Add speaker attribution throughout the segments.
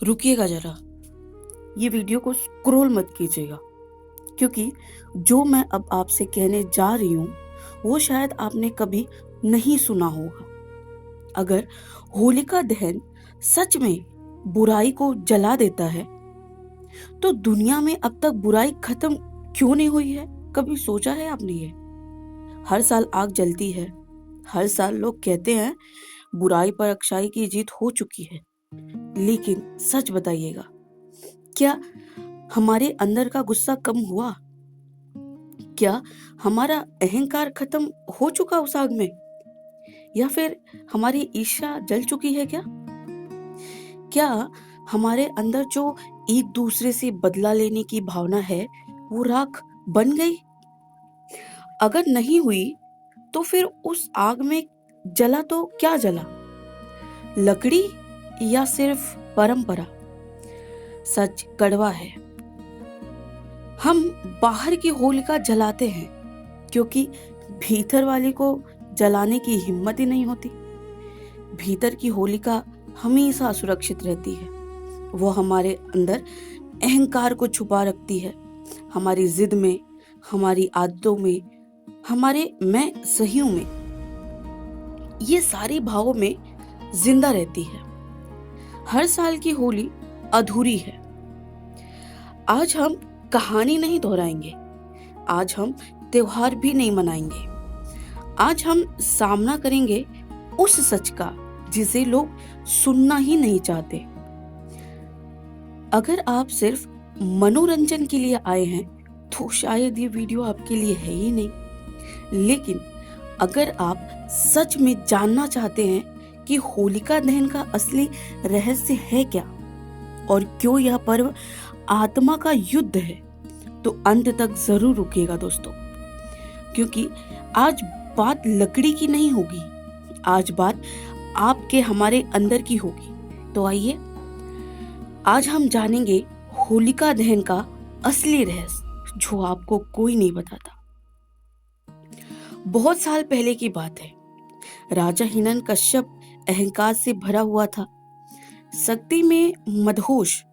Speaker 1: रुकिएगा जरा, ये वीडियो को स्क्रॉल मत कीजिएगा, क्योंकि जो मैं अब आपसे कहने जा रही हूँ वो शायद आपने कभी नहीं सुना होगा। अगर होलिका दहन सच में बुराई को जला देता है तो दुनिया में अब तक बुराई खत्म क्यों नहीं हुई है? कभी सोचा है आपने ये? हर साल आग जलती है, हर साल लोग कहते हैं बुराई पर अच्छाई की जीत हो चुकी है, लेकिन सच बताइएगा, क्या हमारे अंदर का गुस्सा कम हुआ? क्या हमारा अहंकार खत्म हो चुका उस आग में? या फिर हमारी ईर्ष्या जल चुकी है क्या? क्या हमारे अंदर जो एक दूसरे से बदला लेने की भावना है वो राख बन गई? अगर नहीं हुई तो फिर उस आग में जला तो क्या जला? लकड़ी या सिर्फ परंपरा? सच कड़वा है। हम बाहर की होलिका जलाते हैं क्योंकि भीतर वाली को जलाने की हिम्मत ही नहीं होती। भीतर की होलिका हमेशा सुरक्षित रहती है। वो हमारे अंदर अहंकार को छुपा रखती है, हमारी जिद में, हमारी आदतों में, हमारे मैं सही हूं में, ये सारी भावों में जिंदा रहती है। हर साल की होली अधूरी है। आज हम कहानी नहीं दोहराएंगे, आज हम त्योहार भी नहीं मनाएंगे, आज हम सामना करेंगे उस सच का जिसे लोग सुनना ही नहीं चाहते। अगर आप सिर्फ मनोरंजन के लिए आए हैं तो शायद ये वीडियो आपके लिए है ही नहीं, लेकिन अगर आप सच में जानना चाहते हैं कि होलिका दहन का असली रहस्य है क्या और क्यों यह पर्व आत्मा का युद्ध है, तो अंत तक जरूर रुकिएगा दोस्तों, क्योंकि आज बात लकड़ी की नहीं होगी, आज बात आपके हमारे अंदर की होगी। तो आइए आज हम जानेंगे होलिका दहन का असली रहस्य जो आपको कोई नहीं बताता। बहुत साल पहले की बात है। राजा हिरण्यकश्यप अहंकार से भरा हुआ था, शक्ति में मदहोश।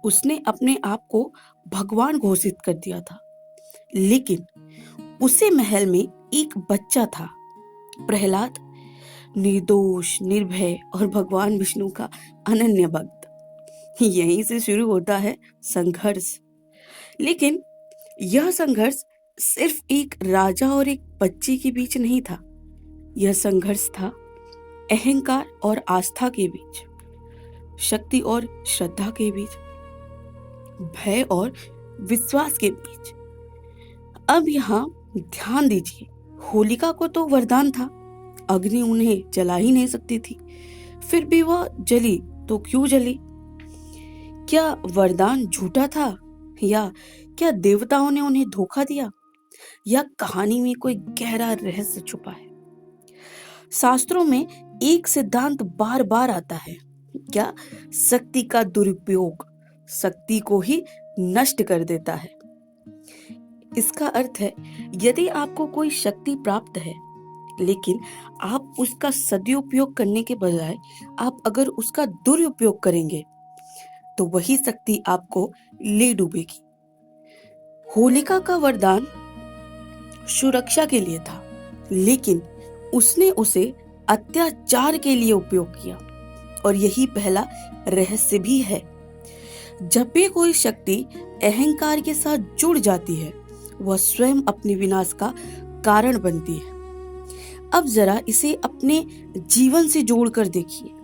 Speaker 1: उसने अपने आप को भगवान घोषित कर दिया था, लेकिन उसे महल में एक बच्चा था, प्रहलाद, निर्दोष, निर्भय और भगवान विष्णु का अनन्य भक्त। यहीं से शुरू होता है संघर्ष। लेकिन यह संघर्ष सिर्फ एक राजा और एक बच्चे के बीच नहीं था, यह संघर्ष था अहंकार और आस्था के बीच, शक्ति और श्रद्धा के बीच, भय और विश्वास के बीच। अब यहाँ ध्यान दीजिए, होलिका को तो वरदान था, अग्नि उन्हें जला ही नहीं सकती थी, फिर भी वह जली तो क्यों जली? क्या वरदान झूठा था, या क्या देवताओं ने उन्हें धोखा दिया, या कहानी में कोई गहरा रहस्य छुपा है? शास्त्रों में एक सिद्धांत बार बार आता है, क्या शक्ति का दुरुपयोग शक्ति को ही नष्ट कर देता है। इसका अर्थ है, यदि आपको कोई शक्ति प्राप्त है लेकिन आप उसका सदुपयोग करने के बजाय आप अगर उसका दुरुपयोग करेंगे तो वही शक्ति आपको ले डूबेगी। होलिका का वरदान सुरक्षा के लिए था, लेकिन उसने उसे अत्याचार के लिए उपयोग किया, और यही पहला रहस्य भी है। जब भी कोई शक्ति अहंकार के साथ जुड़ जाती है, वह स्वयं अपने विनाश का कारण बनती है। अब जरा इसे अपने जीवन से जोड़कर देखिए।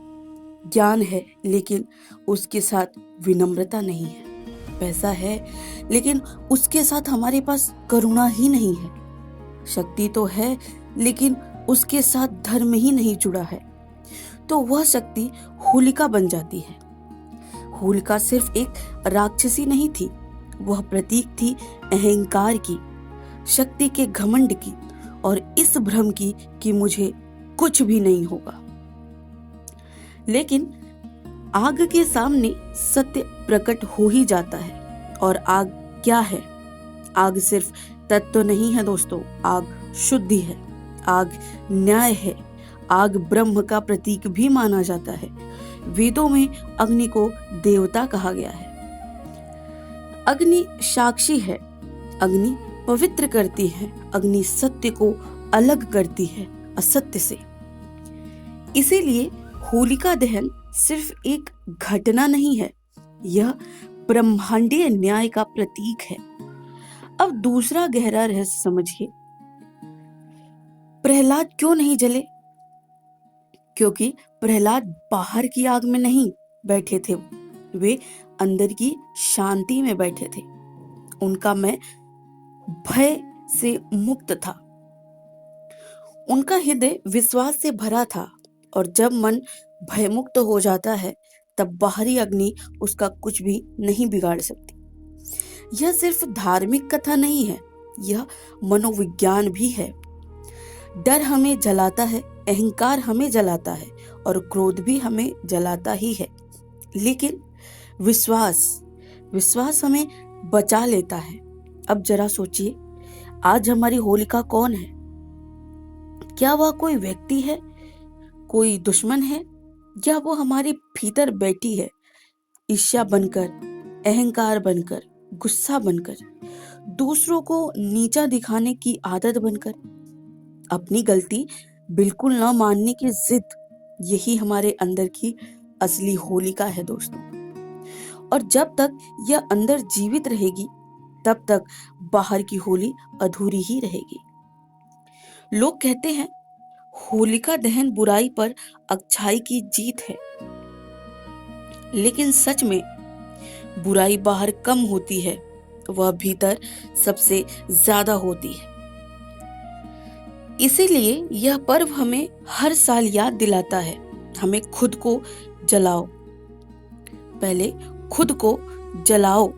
Speaker 1: ज्ञान है लेकिन उसके साथ विनम्रता नहीं है, पैसा है लेकिन उसके साथ हमारे पास करुणा ही नहीं है, शक्ति तो है लेकिन उसके साथ धर्म ही नहीं जुड़ा है, तो वह शक्ति होलिका बन जाती है। होलिका सिर्फ एक राक्षसी नहीं थी, वह प्रतीक थी अहंकार की, शक्ति के घमंड की, और इस भ्रम की कि मुझे कुछ भी नहीं होगा। लेकिन आग के सामने सत्य प्रकट हो ही जाता है। और आग क्या है? आग सिर्फ तत्व नहीं है दोस्तों, आग शुद्धि है, आग न्याय है, आग ब्रह्म का प्रतीक भी माना जाता है। वेदों में अग्नि को देवता कहा गया है। अग्नि साक्षी है, अग्नि पवित्र करती है, अग्नि सत्य को अलग करती है असत्य से। इसीलिए होलिका दहन सिर्फ एक घटना नहीं है, यह ब्रह्मांडीय न्याय का प्रतीक है। अब दूसरा गहरा रहस्य समझिए। प्रहलाद क्यों नहीं जले? क्योंकि प्रहलाद बाहर की आग में नहीं बैठे थे, वे अंदर की शांति में बैठे थे। उनका मैं भय से मुक्त था, उनका हृदय विश्वास से भरा था। और जब मन भयमुक्त हो जाता है तब बाहरी अग्नि उसका कुछ भी नहीं बिगाड़ सकती। यह सिर्फ धार्मिक कथा नहीं है, यह मनोविज्ञान भी है। डर हमें जलाता है, अहंकार हमें जलाता है और क्रोध भी हमें जलाता ही है, लेकिन विश्वास हमें बचा लेता है। अब जरा सोचिए, आज हमारी होलिका कौन है? क्या वह कोई व्यक्ति है, कोई दुश्मन है, या वो हमारे भीतर बैठी है, ईर्ष्या बनकर, अहंकार बनकर, गुस्सा बनकर, दूसरों को नीचा दिखाने की आदत बनकर, अपनी गलती बिल्कुल ना मानने की जिद। यही हमारे अंदर की असली होलिका है दोस्तों। और जब तक यह अंदर जीवित रहेगी तब तक बाहर की होली अधूरी ही रहेगी। लोग कहते हैं होलिका दहन बुराई पर अच्छाई की जीत है, लेकिन सच में बुराई बाहर कम होती है, वह भीतर सबसे ज्यादा होती है। इसीलिए यह पर्व हमें हर साल याद दिलाता है, हमें खुद को जलाओ, पहले खुद को जलाओ।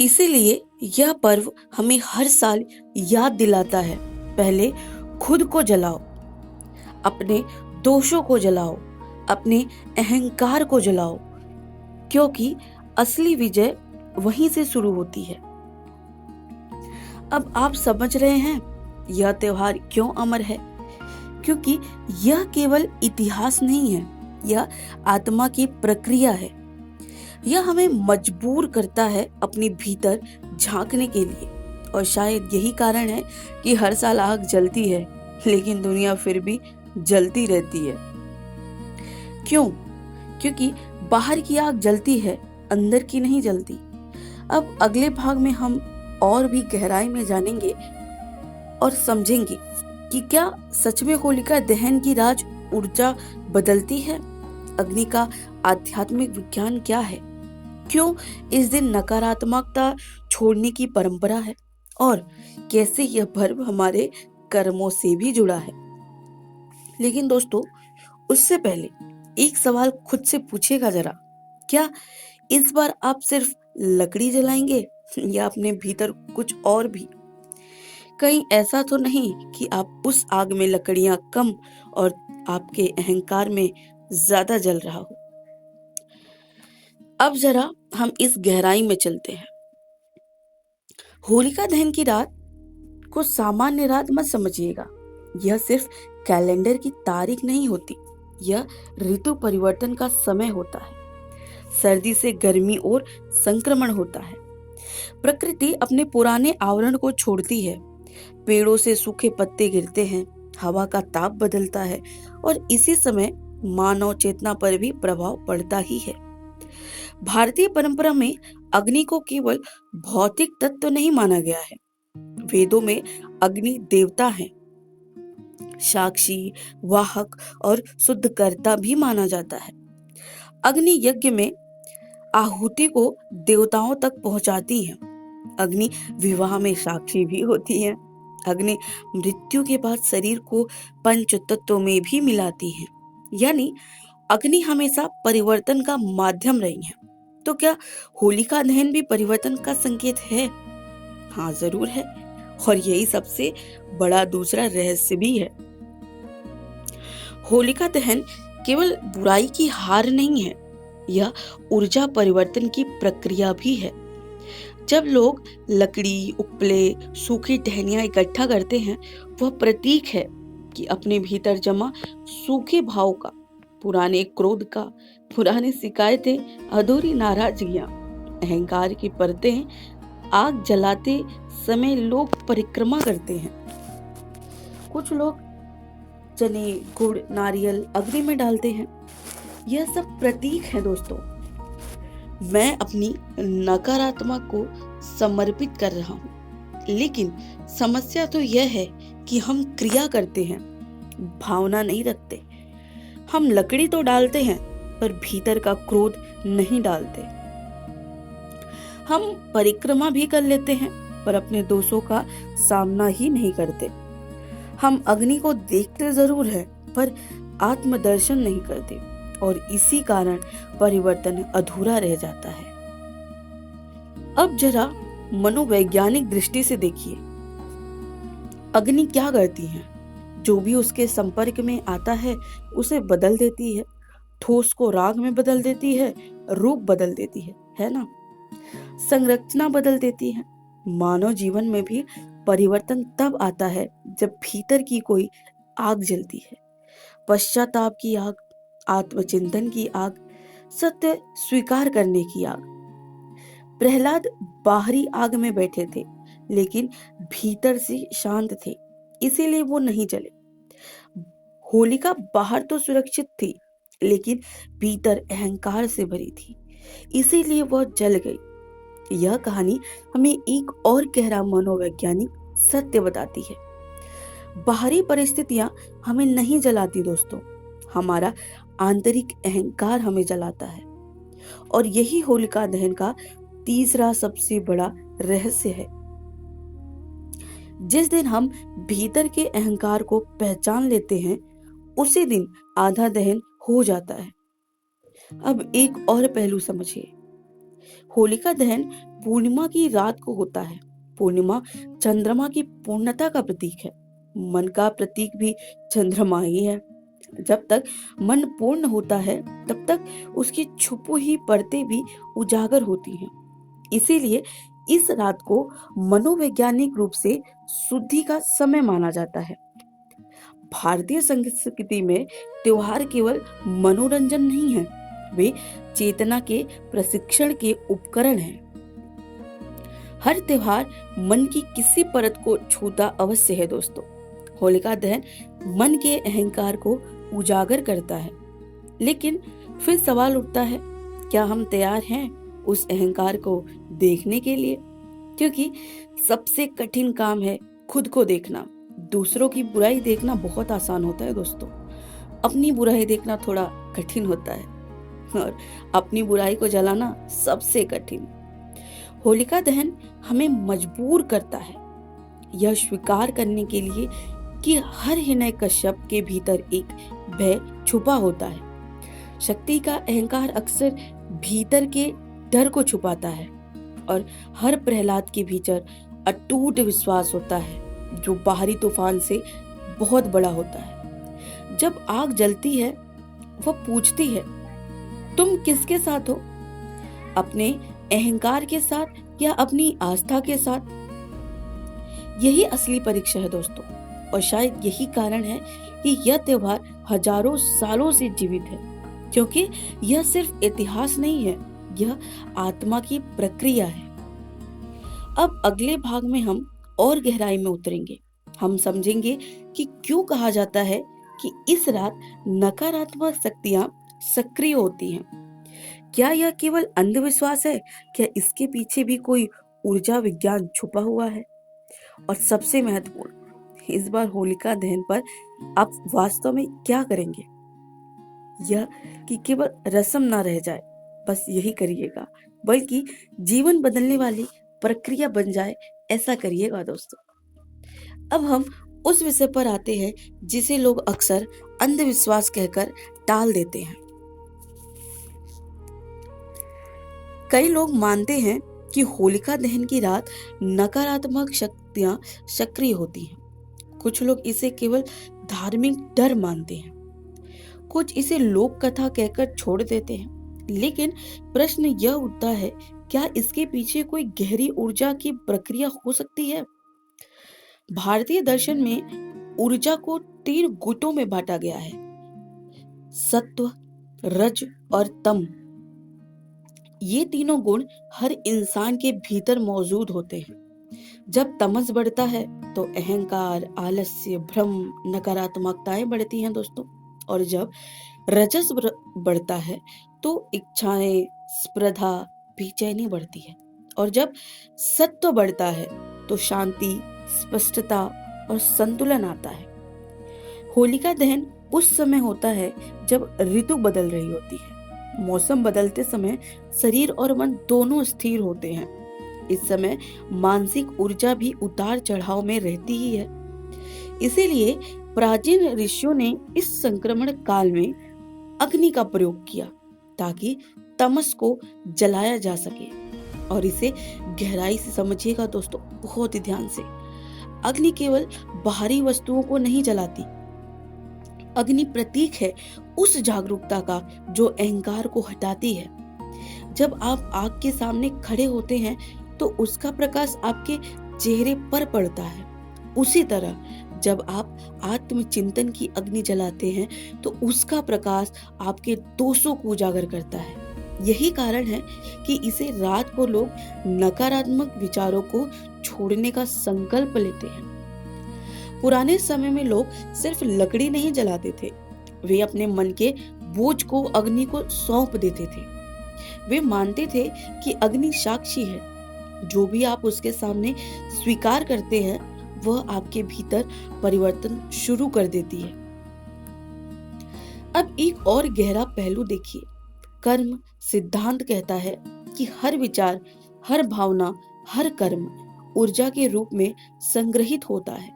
Speaker 1: इसीलिए यह पर्व हमें हर साल याद दिलाता है, पहले खुद को जलाओ, अपने दोषों को जलाओ, अपने अहंकार को जलाओ, क्योंकि असली विजय वहीं से शुरू होती है। अब आप समझ रहे हैं यह त्योहार क्यों अमर है? क्योंकि यह केवल इतिहास नहीं है, यह आत्मा की प्रक्रिया है। यह हमें मजबूर करता है अपने भीतर झांकने के लिए। और शायद यही कारण है कि हर साल आग जलती है, लेकिन दुनिया फिर भी जलती रहती है। क्यों? क्योंकि बाहर की आग जलती है, अंदर की नहीं जलती। अब अगले भाग में हम और भी गहराई में जानेंगे और समझेंगे कि क्या सच में होलिका दहन की राज ऊर्जा बदलती है? अग्नि का आध्यात्मिक विज्ञान क्या है? क्यों इस दिन नकारात्मकता छोड़ने की परंपरा है? और कैसे यह पर्व हमारे कर्मों से भी जुड़ा है? लेकिन दोस्तों, उससे पहले एक सवाल खुद से पूछिएगा जरा, क्या इस बार आप सिर्फ लकड़ी जलाएंगे या अपने भीतर कुछ और भी? कहीं ऐसा तो नहीं कि आप उस आग में लकड़ियां कम और आपके अहंकार में ज्यादा जल रहा हो। अब जरा हम इस गहराई में चलते हैं। होलिका दहन की रात को सामान्य रात मत समझिएगा, यह सिर्फ कैलेंडर की तारीख नहीं होती, यह ऋतु परिवर्तन का समय होता है। सर्दी से गर्मी और संक्रमण होता है। प्रकृति अपने पुराने आवरण को छोड़ती है, पेड़ों से सूखे पत्ते गिरते हैं, हवा का ताप बदलता है और इसी समय मानव चेतना पर भी प्रभाव पड़ता ही है। भारतीय परंपरा में अग्नि को केवल भौतिक तत्व नहीं माना गया है। वेदों में अग्नि देवता है, साक्षी, वाहक और शुद्धकर्ता भी माना जाता है। अग्नि यज्ञ में आहुति को देवताओं तक पहुंचाती है। अग्नि विवाह में साक्षी भी होती है। अग्नि मृत्यु के बाद शरीर को पंच तत्वों में भी मिलाती है। यानी अग्नि हमेशा परिवर्तन का माध्यम रही है। तो क्या होलिका दहन भी परिवर्तन का संकेत है? हाँ, जरूर है। और यही सबसे बड़ा दूसरा रहस्य भी है। होलिका दहन केवल बुराई की हार नहीं है, यह ऊर्जा परिवर्तन की प्रक्रिया भी है। जब लोग लकड़ी, उपले, सूखी टहनियां इकट्ठा करते हैं, वह प्रतीक है कि अपने भीतर जमा सूखे भाव का, पुराने क्रोध का, पुरानी शिकायतें, अधूरी नाराजगियां, अहंकार की परतें आग जलाते समय लोग परिक्रमा करते हैं। कुछ लोग चने, गुड़, नारियल अग्नि में डालते हैं। यह सब प्रतीक है दोस्तों। मैं अपनी नकारात्मक को समर्पित कर रहा हूँ, लेकिन समस्या तो यह है कि हम क्रिया करते हैं, भावना नहीं रखते। हम लकड़ी तो डालते हैं पर भीतर का क्रोध नहीं डालते। हम परिक्रमा भी कर लेते हैं पर अपने दोषों का सामना ही नहीं करते। हम अग्नि को देखते जरूर है पर आत्मदर्शन नहीं करते और इसी कारण परिवर्तन अधूरा रह जाता है। अब जरा मनोवैज्ञानिक दृष्टि से देखिए, अग्नि क्या करती है? जो भी उसके संपर्क में आता है उसे बदल देती है, ठोस को राग में बदल देती है, रूप बदल देती है ना? संरचना बदल देती है। मानव जीवन में भी परिवर्तन तब आता है जब भीतर की कोई आग जलती है, पश्चाताप की आग, आत्मचिंतन की आग, सत्य स्वीकार करने की आग। प्रहलाद बाहरी आग में बैठे थे लेकिन भीतर से शांत थे, इसीलिए वो नहीं जले। होलिका बाहर तो सुरक्षित थी लेकिन भीतर अहंकार से भरी थी, इसीलिए वह जल गई। यह कहानी हमें एक और गहरा मनोवैज्ञानिक सत्य बताती है। बाहरी परिस्थितियां हमें नहीं जलाती दोस्तों, हमारा आंतरिक अहंकार हमें जलाता है। और यही होलिका दहन का तीसरा सबसे बड़ा रहस्य है। जिस दिन हम भीतर के अहंकार को पहचान लेते हैं उसी दिन आधा दहन हो जाता है। अब एक और पहलू समझिए, होलिका दहन पूर्णिमा की रात को होता है। पूर्णिमा चंद्रमा की पूर्णता का प्रतीक है। मन का प्रतीक भी चंद्रमा ही है। जब तक मन पूर्ण होता है तब तक उसकी छुपी हुई परतें भी उजागर होती हैं। इसीलिए इस रात को मनोवैज्ञानिक रूप से शुद्धि का समय माना जाता है। भारतीय संस्कृति में त्योहार केवल मनोरंजन नहीं है, वे चेतना के प्रशिक्षण के उपकरण हैं। हर त्योहार मन की किसी परत को छूता अवश्य है दोस्तों। होलिका दहन मन के अहंकार को उजागर करता है, लेकिन फिर सवाल उठता है, क्या हम तैयार हैं उस अहंकार को देखने के लिए? क्योंकि सबसे कठिन काम है खुद को देखना। दूसरों की बुराई देखना बहुत आसान होता है दोस्तों, अपनी बुराई देखना थोड़ा कठिन होता है, और अपनी बुराई को जलाना सबसे कठिन। होलिका दहन हमें मजबूर करता है यह स्वीकार करने के लिए कि हर हिरण्य कश्यप के भीतर एक भय छुपा होता है। शक्ति का अहंकार अक्सर भीतर के डर को छुपाता है और हर प्रहलाद के भीतर अटूट विश्वास होता है जो बाहरी तूफान से बहुत बड़ा होता है। जब आग जलती है वह पूछती है, तुम किसके साथ हो? अपने अहंकार के साथ या अपनी आस्था के साथ? यही असली परीक्षा है दोस्तों, और शायद यही कारण है कि यह त्योहार हजारों सालों से जीवित है, क्योंकि यह सिर्फ इतिहास नहीं है, यह आत्मा की प्रक्रिया है। अब अगले भाग में हम और गहराई में उतरेंगे। हम समझेंगे कि क्यों कहा जाता है कि इस रात नकारात्मक शक्तियां सक्रिय होती हैं। क्या यह केवल अंधविश्वास है? क्या इसके पीछे भी कोई ऊर्जा विज्ञान छुपा हुआ है? और सबसे महत्वपूर्ण, इस बार होलिका दहन पर आप वास्तव में क्या करेंगे? यह कि केवल रस्म ना रह जाए, बस यही करिएगा, बल्कि जीवन बदलने वाली प्रक्रिया बन जाए, ऐसा करिएगा दोस्तों। अब हम उस विषय पर आते हैं जिसे लोग अक्सर अंधविश्वास कहकर टाल देते हैं। कई लोग मानते हैं कि होलिका दहन की रात नकारात्मक शक्तियां सक्रिय होती हैं। कुछ लोग इसे केवल धार्मिक डर मानते हैं, कुछ इसे लोक कथा कहकर छोड़ देते हैं। लेकिन प्रश्न यह उठता है, क्या इसके पीछे कोई गहरी ऊर्जा की प्रक्रिया हो सकती है? भारतीय दर्शन में ऊर्जा को 3 गुटों में बांटा गया है, सत्व, रज और तम। ये तीनों गुण हर इंसान के भीतर मौजूद होते हैं। जब तमस बढ़ता है तो अहंकार, आलस्य, भ्रम, नकारात्मकताएं बढ़ती हैं दोस्तों। और जब रजस बढ़ता है तो इच्छाएं, स्पर्धा, बेचैनी बढ़ती है। और जब सत्व बढ़ता है तो शांति, स्पष्टता और संतुलन आता है। होलिका दहन उस समय होता है जब ऋतु बदल रही होती है। मौसम बदलते समय शरीर और मन दोनों स्थिर होते हैं। इस समय मानसिक ऊर्जा भी उतार चढ़ाव में रहती ही है। इसीलिए प्राचीन ऋषियों ने इस संक्रमण काल में अग्नि का प्रयोग किया ताकि तमस को जलाया जा सके। और इसे गहराई से समझिएगा दोस्तों, बहुत ही ध्यान से। अग्नि केवल बाहरी वस्तुओं को नहीं जलाती। अग्नि प्रतीक है उस जागरूकता का जो अहंकार को हटाती है। जब आप आग के सामने खड़े होते हैं तो उसका प्रकाश आपके चेहरे पर पड़ता है। उसी तरह जब आप आत्मचिंतन की अग्नि जलाते हैं तो उसका प्रकाश आपके दोषों को उजागर करता है। यही कारण है कि इसे रात को लोग नकारात्मक विचारों को छोड़ने का संकल्प लेते हैं। पुराने समय में लोग सिर्फ लकड़ी नहीं जलाते थे, वे अपने मन के बोझ को अग्नि को सौंप देते थे। वे मानते थे कि अग्नि साक्षी है, जो भी आप उसके सामने स्वीकार करते हैं वह आपके भीतर परिवर्तन शुरू कर देती है। अब एक और गहरा पहलू देखिए। कर्म सिद्धांत कहता है कि हर विचार, हर भावना, हर कर्म ऊर्जा के रूप में संग्रहित होता है।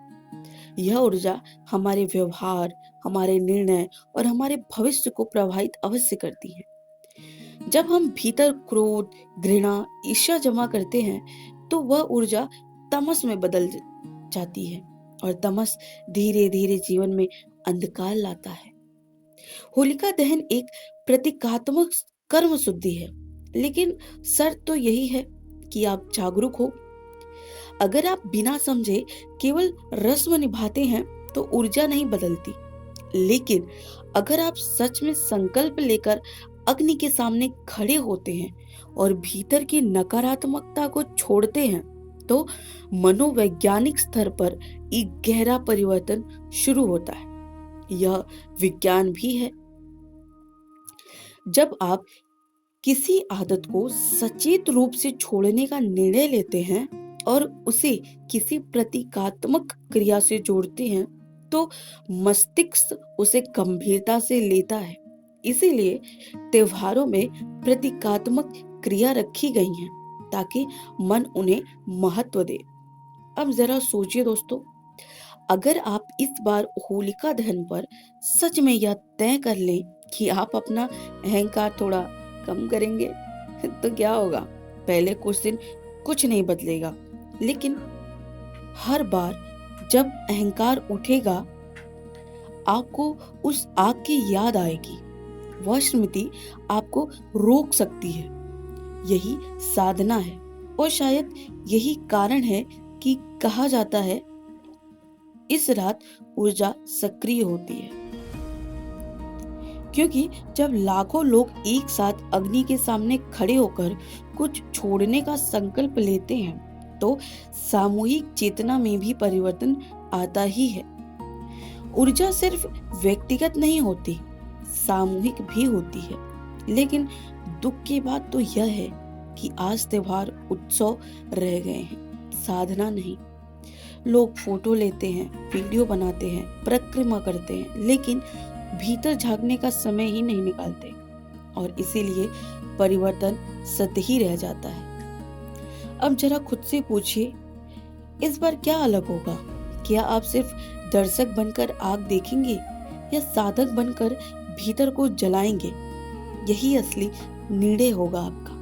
Speaker 1: यह ऊर्जा हमारे व्यवहार, हमारे निर्णय और हमारे भविष्य को प्रभावित अवश्य करती है। जब हम भीतर क्रोध, घृणा, ईर्ष्या जमा करते हैं तो वह ऊर्जा तमस में बदल जाती है और तमस धीरे धीरे जीवन में अंधकार लाता है। होलिका दहन एक प्रतीकात्मक कर्म शुद्धि है, लेकिन शर्त तो यही है कि आप जागरूक हो। अगर आप बिना समझे केवल रस्म निभाते हैं तो ऊर्जा नहीं बदलती, लेकिन अगर आप सच में संकल्प लेकर अग्नि के सामने खड़े होते हैं और भीतर की नकारात्मकता को छोड़ते हैं तो मनोवैज्ञानिक स्तर पर एक गहरा परिवर्तन शुरू होता है। यह विज्ञान भी है। जब आप किसी आदत को सचेत रूप से छोड़ने का निर्णय लेते हैं और उसे किसी प्रतीकात्मक क्रिया से जोड़ते हैं तो मस्तिष्क उसे गंभीरता से लेता है। इसीलिए त्योहारों में प्रतीकात्मक क्रिया रखी गई हैं ताकि मन उन्हें महत्व दे। अब जरा सोचिए दोस्तों, अगर आप इस बार होलिका दहन पर सच में यह तय कर लें कि आप अपना अहंकार थोड़ा कम करेंगे तो क्या होगा? पहले कुछ दिन कुछ नहीं बदलेगा, लेकिन हर बार जब अहंकार उठेगा आपको उस आग की याद आएगी। वह स्मृति आपको रोक सकती है। यही साधना है और शायद यही कारण है कि कहा जाता है इस रात ऊर्जा सक्रिय होती है। क्योंकि जब लाखों लोग एक साथ अग्नि के सामने खड़े होकर कुछ छोड़ने का संकल्प लेते हैं तो सामूहिक चेतना में भी परिवर्तन आता ही है। ऊर्जा सिर्फ व्यक्तिगत नहीं होती, सामूहिक भी होती है। लेकिन दुख की बात तो यह है कि आज त्योहार उत्सव रह गए हैं, साधना नहीं। लोग फोटो लेते हैं, वीडियो बनाते हैं, परिक्रमा करते हैं, लेकिन भीतर झांकने का समय ही नहीं निकालते और इसीलिए परिवर्तन सतही रह जाता है। अब जरा खुद से पूछिए, इस बार क्या अलग होगा? क्या आप सिर्फ दर्शक बनकर आग देखेंगे या साधक बनकर भीतर को जलाएंगे? यही असली निर्णय होगा आपका।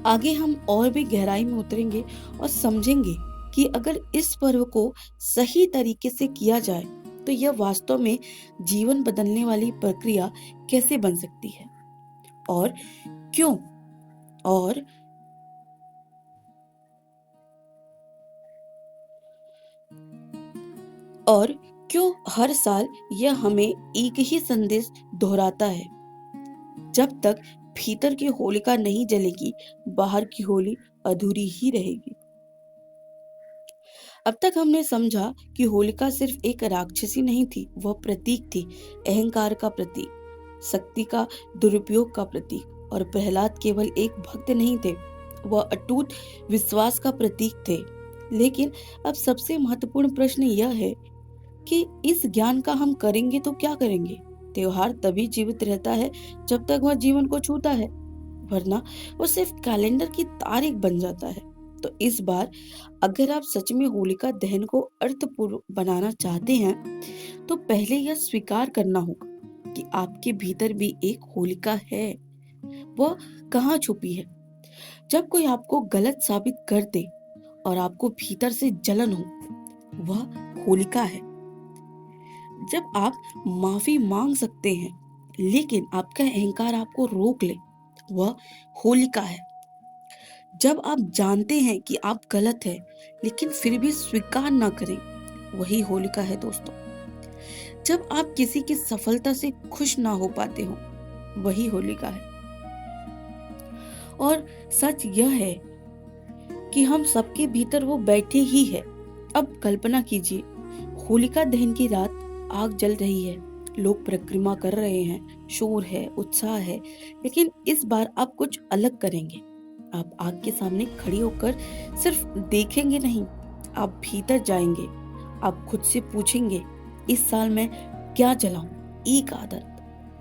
Speaker 1: आगे हम और भी गहराई में उतरेंगे और समझेंगे कि अगर इस पर्व को सही तरीके से किया जाए तो यह वास्तव में जीवन बदलने वाली प्रक्रिया कैसे बन सकती है और क्यों। और और क्यों हर साल यह हमें एक ही संदेश दोहराता है, जब तक भीतर की होलिका नहीं जलेगी, बाहर की होली अधूरी ही रहेगी। अब तक हमने समझा कि होलिका सिर्फ एक राक्षसी नहीं थी, वह प्रतीक थी, अहंकार का प्रतीक, शक्ति का दुरुपयोग का प्रतीक। और प्रहलाद केवल एक भक्त नहीं थे, वह अटूट विश्वास का प्रतीक थे। लेकिन अब सबसे महत्वपूर्ण प्रश्न यह है कि इस ज्ञान का हम करेंगे तो क्या करेंगे? त्योहार तभी जीवित रहता है जब तक वह जीवन को छूता है, वरना वो सिर्फ कैलेंडर की तारीख बन जाता है। तो इस बार अगर आप सच में होलिका दहन को अर्थपूर्ण बनाना चाहते हैं, तो पहले यह स्वीकार करना होगा कि आपके भीतर भी एक होलिका है। वह कहाँ छुपी है? जब कोई आपको गलत साबित कर दे और आपको भीतर से जलन हो, वह होलिका है। जब आप माफी मांग सकते हैं लेकिन आपका अहंकार आपको रोक ले, वह होलिका है। जब आप जानते हैं कि आप गलत हैं लेकिन फिर भी स्वीकार ना करें, वही होलिका है दोस्तों। जब आप किसी की सफलता से खुश ना हो पाते हो, वही होलिका है। और सच यह है कि हम सबके भीतर वो बैठे ही है। अब कल्पना कीजिए, होलिका दहन की रात आग जल रही है, लोग परिक्रमा कर रहे हैं, शोर है, उत्साह है। लेकिन इस बार आप कुछ अलग करेंगे। आप आग के सामने खड़ी होकर सिर्फ देखेंगे नहीं, आप भीतर जाएंगे। आप खुद से पूछेंगे, इस साल मैं क्या जलाऊं? एक आदत,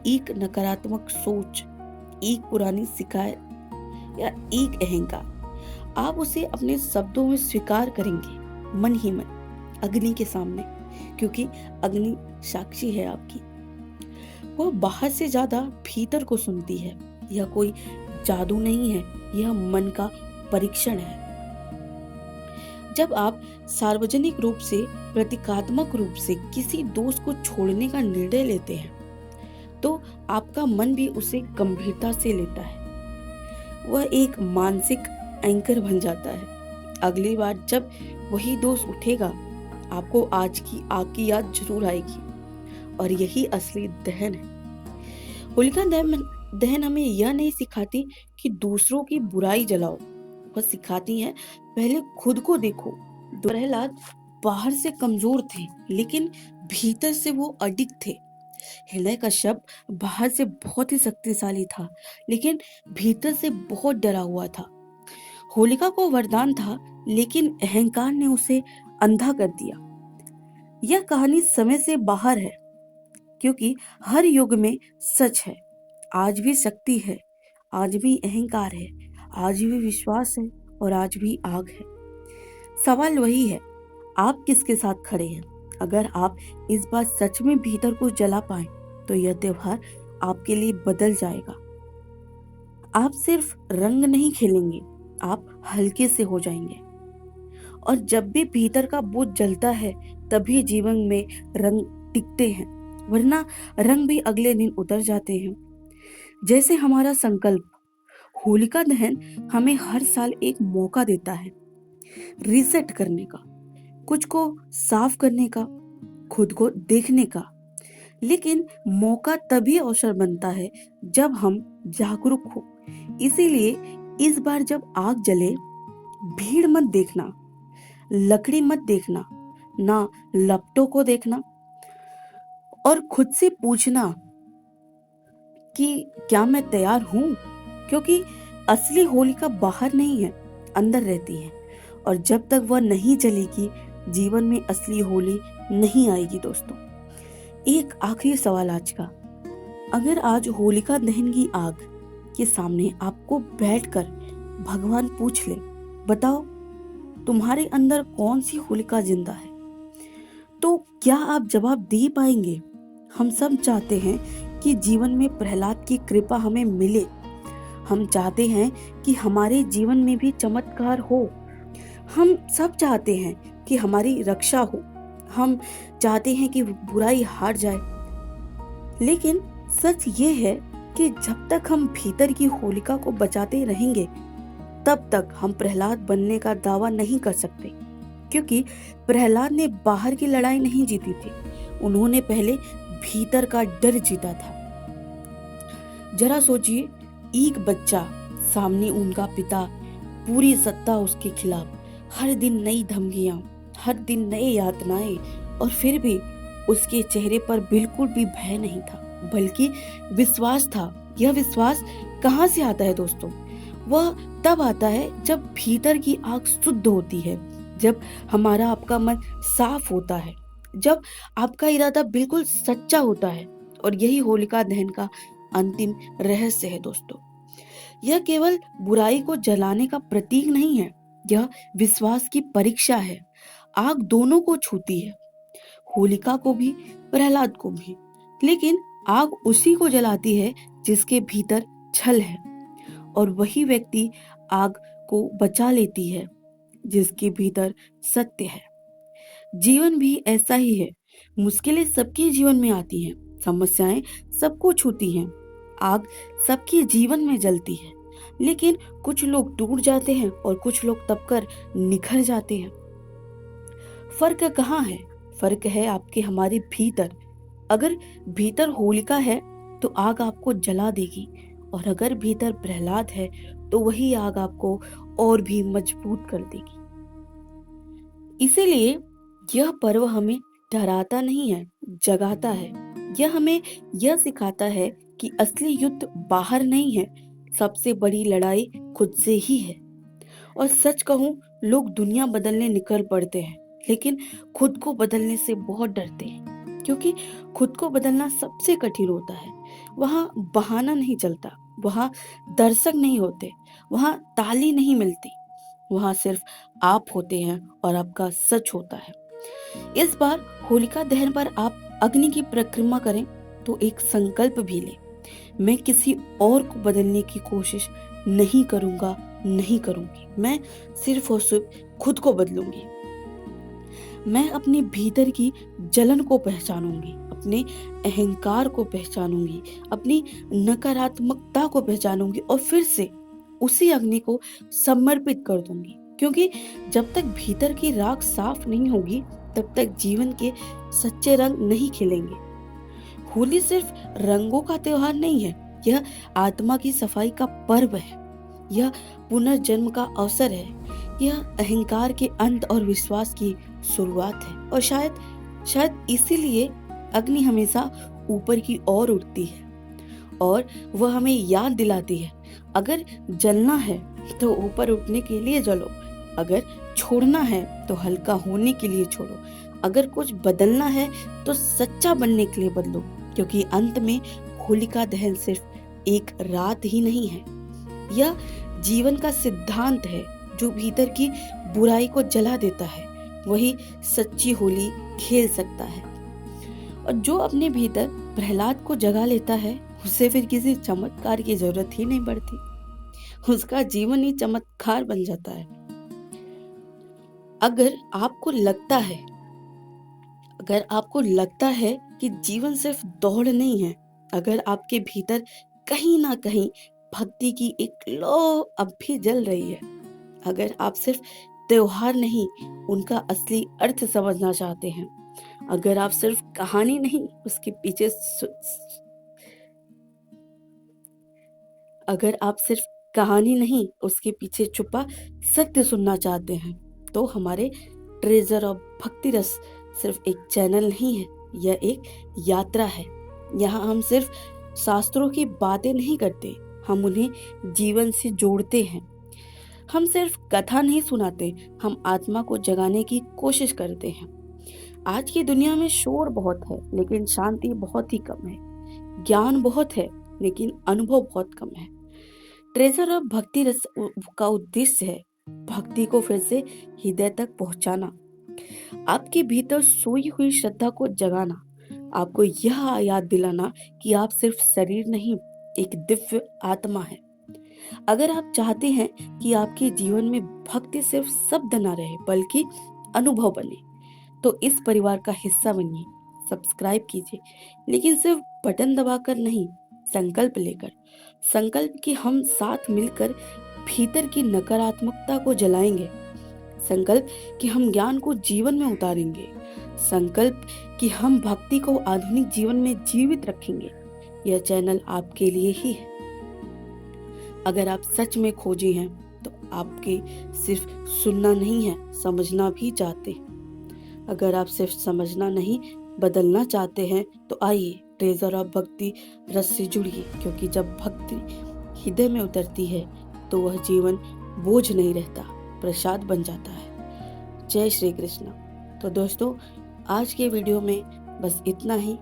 Speaker 1: एक नकारात्मक सोच, एक पुरानी शिकायत या एक अहंकार। आप उसे अपने शब्दों में स्वीकार करेंगे, मन ही मन, अग्नि के सामने, क्योंकि अग्नि साक्षी है आपकी। वह बाहर से ज्यादा भीतर को सुनती है। यह कोई जादू नहीं है, यह मन का परीक्षण है। जब आप सार्वजनिक रूप से, प्रतीकात्मक रूप से किसी दोस्त को छोड़ने का निर्णय लेते हैं, तो आपका मन भी उसे गंभीरता से लेता है। वह एक मानसिक एंकर बन जाता है। अगली बार जब वही दोस्त उठेगा, आपको आज की आग की याद जरूर आएगी। और यही असली दहन है। होलिका दहन हमें यह नहीं सिखाती कि दूसरों की बुराई जलाओ, वह सिखाती है पहले खुद को देखो। प्रहलाद बाहर से कमजोर थे लेकिन भीतर से वो अडिग थे। हिरण्यकश्यप बाहर से बहुत ही शक्तिशाली था लेकिन भीतर से बहुत डरा हुआ था। होलिका को वरदान था लेकिन अहंकार ने उसे अंधा कर दिया। यह कहानी समय से बाहर है, क्योंकि हर युग में सच है। आज भी शक्ति है, आज भी अहंकार है, आज भी विश्वास है और आज भी आग है। सवाल वही है, आप किसके साथ खड़े हैं? अगर आप इस बार सच में भीतर को जला पाए, तो यह त्योहार आपके लिए बदल जाएगा। आप सिर्फ रंग नहीं खेलेंगे, आप हल्के से हो जाएंगे। और जब भी भीतर का बोझ जलता है, तभी जीवन में रंग टिकते हैं, वरना रंग भी अगले दिन उतर जाते हैं। जैसे हमारा संकल्प, होलिका दहन हमें हर साल एक मौका देता है रीसेट करने का, कुछ को साफ करने का, खुद को देखने का। लेकिन मौका तभी अवसर बनता है जब हम जागरूक हो। इसीलिए इस बार जब आग जले, भीड़ मत देखना, लकड़ी मत देखना, ना लपटों को देखना, और खुद से पूछना कि क्या मैं तैयार हूं? क्योंकि असली होलिका बाहर नहीं है, अंदर रहती है। और जब तक वह नहीं जलेगी, जीवन में असली होली नहीं आएगी दोस्तों। एक आखिरी सवाल आज का, अगर आज होलिका दहन की आग के सामने आपको बैठकर भगवान पूछ ले, बताओ तुम्हारे अंदर कौन सी होलिका जिंदा है, तो क्या आप जवाब दे पाएंगे? हम सब चाहते हैं कि जीवन में प्रहलाद की कृपा हमें मिले। हम चाहते हैं कि हमारे जीवन में भी चमत्कार हो। हम सब चाहते हैं कि हमारी रक्षा हो। हम चाहते हैं कि बुराई हार जाए। लेकिन सच ये है कि जब तक हम भीतर की होलिका को बचाते रहेंगे, तब तक हम प्रहलाद बनने का दावा नहीं कर सकते। क्योंकि प्रहलाद ने बाहर की लड़ाई नहीं जीती थी, उन्होंने पहले भीतर का डर जीता था। जरा सोचिए, एक बच्चा सामने, उनका पिता, पूरी सत्ता उसके खिलाफ, हर दिन नई धमकियां, हर दिन नए यातनाएं, और फिर भी उसके चेहरे पर बिल्कुल भी भय नहीं था, बल्कि विश्वास था। यह विश्वास कहाँ से आता है दोस्तों? वह तब आता है जब भीतर की आग शुद्ध होती है, जब हमारा आपका मन साफ होता है, जब आपका इरादा बिल्कुल सच्चा होता है। और यही होलिका दहन का अंतिम रहस्य है दोस्तों। यह केवल बुराई को जलाने का प्रतीक नहीं है, यह विश्वास की परीक्षा है। आग दोनों को छूती है, होलिका को भी, प्रहलाद को भी, लेकिन आग उसी को जलाती है जिसके भीतर छल है, और वही व्यक्ति आग को बचा लेती है जिसके भीतर सत्य है। जीवन भी ऐसा ही है। मुश्किलें सबके जीवन में आती हैं, समस्याएं सबको छूती हैं, आग सबके जीवन में जलती है, लेकिन कुछ लोग टूट जाते हैं और कुछ लोग तपकर निखर जाते हैं। फर्क कहाँ है? फर्क है आपके, हमारे भीतर। अगर भीतर होलिका है तो आग आपको जला देगी, और अगर भीतर प्रहलाद है तो वही आग आपको और भी मजबूत कर देगी। इसीलिए यह पर्व हमें डराता नहीं है, जगाता है। यह हमें यह सिखाता है कि असली युद्ध बाहर नहीं है, सबसे बड़ी लड़ाई खुद से ही है। और सच कहूं, लोग दुनिया बदलने निकल पड़ते हैं, लेकिन खुद को बदलने से बहुत डरते हैं, क्योंकि खुद को बदलना सबसे कठिन होता है। वहाँ बहाना नहीं चलता, वहाँ दर्शक नहीं होते, वहाँ ताली नहीं मिलती, वहाँ सिर्फ आप होते हैं और आपका सच होता है। इस बार होलिका दहन पर आप अग्नि की परिक्रमा करें तो एक संकल्प भी लें, मैं किसी और को बदलने की कोशिश नहीं करूंगा, नहीं करूंगी। मैं सिर्फ और सिर्फ खुद को बदलूंगी। मैं अपने भीतर की जलन को पहचानूंगी, अपने अहंकार को पहचानूंगी, अपनी नकारात्मकता को पहचानूंगी, और फिर से उसी अग्नि को समर्पित कर दूंगी। क्योंकि जब तक भीतर की राख साफ नहीं होगी, तब तक जीवन के सच्चे रंग नहीं खिलेंगे। होली सिर्फ रंगों का त्योहार नहीं है, यह आत्मा की सफाई का पर्व है, यह पुनर्जन्म का अवसर है, यह अहंकार के अंत और विश्वास की शुरुआत है। और शायद इसीलिए अग्नि हमेशा ऊपर की ओर उठती है, और वह हमें याद दिलाती है, अगर जलना है तो ऊपर उठने के लिए जलो, अगर छोड़ना है तो हल्का होने के लिए छोड़ो, अगर कुछ बदलना है तो सच्चा बनने के लिए बदलो। क्योंकि अंत में होलिका दहन सिर्फ एक रात ही नहीं है, यह जीवन का सिद्धांत है। जो भीतर की बुराई को जला देता है, वही सच्ची होली खेल सकता है। और जो अपने भीतर प्रहलाद को जगा लेता है, उसे फिर किसी चमत्कार की जरूरत ही नहीं पड़ती, उसका जीवन ही चमत्कार बन जाता है। अगर आपको लगता है कि जीवन सिर्फ दौड़ नहीं है, अगर आपके भीतर कहीं ना कहीं भक्ति की एक लौ अब भी जल रही है, अगर आप सिर्फ त्योहार नहीं, उनका असली अर्थ समझना चाहते हैं, अगर आप सिर्फ कहानी नहीं उसके पीछे अगर आप सिर्फ कहानी नहीं उसके पीछे छुपा सत्य सुनना चाहते हैं, तो हमारे ट्रेजर ऑफ भक्ति रस सिर्फ एक चैनल नहीं है, यह एक यात्रा है। यहाँ हम सिर्फ शास्त्रों की बातें नहीं करते, हम उन्हें जीवन से जोड़ते हैं। हम सिर्फ कथा नहीं सुनाते, हम आत्मा को जगाने की कोशिश करते हैं। आज की दुनिया में शोर बहुत है, लेकिन शांति बहुत ही कम है। ज्ञान बहुत है, लेकिन अनुभव बहुत कम है। ट्रेजर ऑफ भक्ति रस का उद्देश्य है भक्ति को फिर से हृदय तक पहुंचाना, आपके भीतर सोई हुई श्रद्धा को जगाना, आपको यह याद दिलाना कि आप सिर्फ शरीर नहीं, एक दिव्य आत्मा है। अगर आप चाहते हैं कि आपके जीवन में भक्ति सिर्फ शब्द न रहे बल्कि अनुभव बने, तो इस परिवार का हिस्सा बनिए, सब्सक्राइब कीजिए, लेकिन सिर्फ बटन दबाकर नहीं, संकल्प लेकर। संकल्प कि हम साथ मिलकर भीतर की नकारात्मकता को जलाएंगे, संकल्प कि हम ज्ञान को जीवन में उतारेंगे, संकल्प कि हम भक्ति को आधुनिक जीवन में जीवित रखेंगे। यह चैनल आपके लिए ही है। अगर आप सच में खोजी हैं तो आपके सिर्फ सुनना नहीं है, समझना भी चाहते हैं। अगर आप सिर्फ समझना नहीं बदलना चाहते हैं तो आइए ट्रेजर ऑफ भक्ति रस से जुड़िए, क्योंकि जब भक्ति हृदय में उतरती है तो वह जीवन बोझ नहीं रहता, प्रसाद बन जाता है। जय श्री कृष्ण। तो दोस्तों, आज के वीडियो में बस इतना ही।